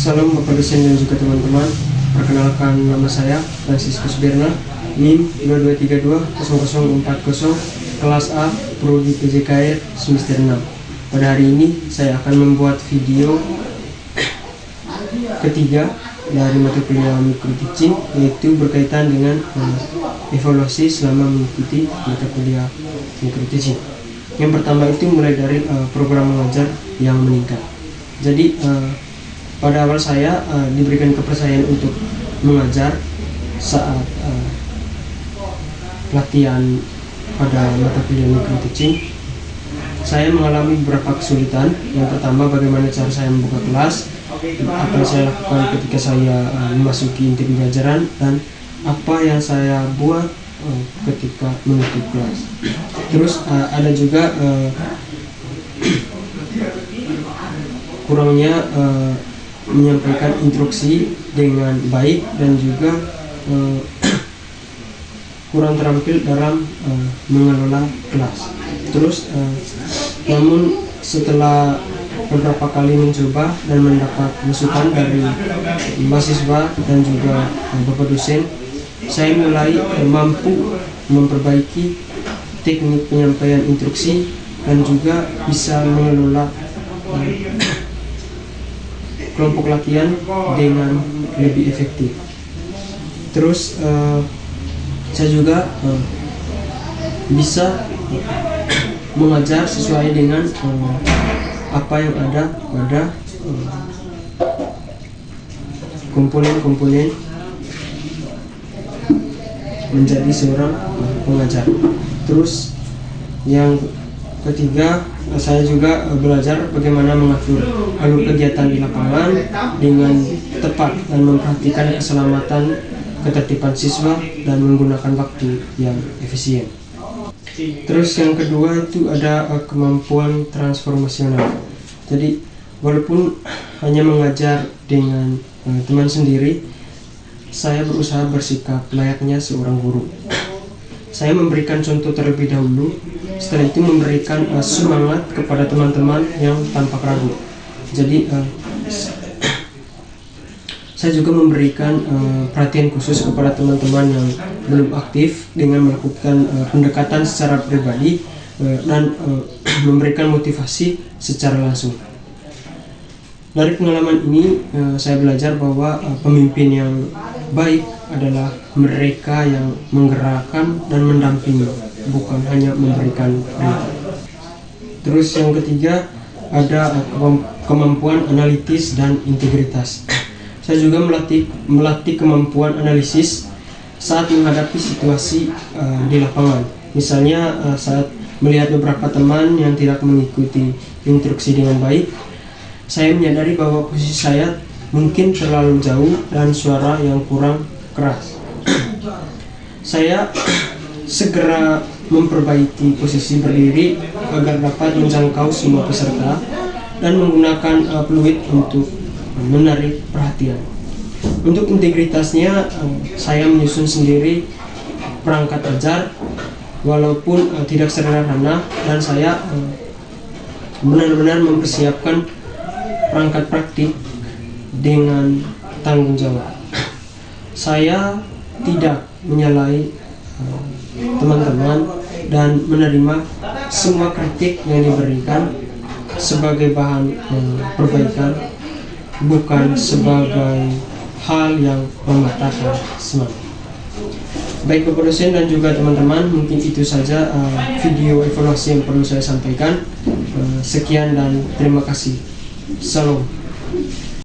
Salam Bapak dosen dan juga teman-teman. Perkenalkan, nama saya Franciscus Berna, NIM 22320040, kelas A, Prodi PJKR semester 6. Pada hari ini saya akan membuat video ketiga dari mata kuliah Micro Teaching, yaitu berkaitan dengan evaluasi selama mengikuti mata kuliah Micro Teaching. Yang pertama itu mulai dari program mengajar yang meningkat. Jadi pada awal saya diberikan kepercayaan untuk mengajar saat pelatihan pada mata kuliah Micro Teaching. Saya mengalami beberapa kesulitan. Yang pertama, bagaimana cara saya membuka kelas, apa yang saya lakukan ketika saya memasuki inti pembelajaran, dan apa yang saya buat ketika menutup kelas. Terus ada juga kurangnya menyampaikan instruksi dengan baik, dan juga kurang terampil dalam mengelola kelas. Terus namun setelah beberapa kali mencoba dan mendapat masukan dari mahasiswa dan juga Bapak dosen, saya mulai mampu memperbaiki teknik penyampaian instruksi dan juga bisa mengelola kelompok latihan dengan lebih efektif. Terus saya juga bisa mengajar sesuai dengan apa yang ada pada komponen-komponen menjadi seorang pengajar. Terus yang ketiga, saya juga belajar bagaimana mengatur alur kegiatan di lapangan dengan tepat dan memperhatikan keselamatan, ketertiban siswa, dan menggunakan waktu yang efisien. Terus yang kedua itu ada kemampuan transformasional. Jadi walaupun hanya mengajar dengan teman sendiri, saya berusaha bersikap layaknya seorang guru. Saya memberikan contoh terlebih dahulu, setelah itu memberikan semangat kepada teman-teman yang tanpa ragu. Jadi saya juga memberikan perhatian khusus kepada teman-teman yang belum aktif dengan melakukan pendekatan secara pribadi dan memberikan motivasi secara langsung. Dari pengalaman ini saya belajar bahwa pemimpin yang baik adalah mereka yang menggerakkan dan mendampingi, bukan hanya memberikan perintah. Terus yang ketiga ada kemampuan analitis dan integritas. Saya juga melatih kemampuan analisis saat menghadapi situasi di lapangan. Misalnya saat melihat beberapa teman yang tidak mengikuti instruksi dengan baik, saya menyadari bahwa posisi saya mungkin terlalu jauh dan suara yang kurang keras. Saya segera memperbaiki posisi berdiri agar dapat menjangkau semua peserta dan menggunakan peluit untuk menarik perhatian. Untuk integritasnya, saya menyusun sendiri perangkat ajar walaupun tidak sederhana, dan saya benar-benar mempersiapkan perangkat praktik dengan tanggung jawab. Saya tidak menyalahi teman-teman dan menerima semua kritik yang diberikan sebagai bahan perbaikan, bukan sebagai hal yang mematahkan semangat. Baik Bapak dosen dan juga teman-teman, mungkin itu saja video evaluasi yang perlu saya sampaikan. Sekian dan terima kasih. Salam.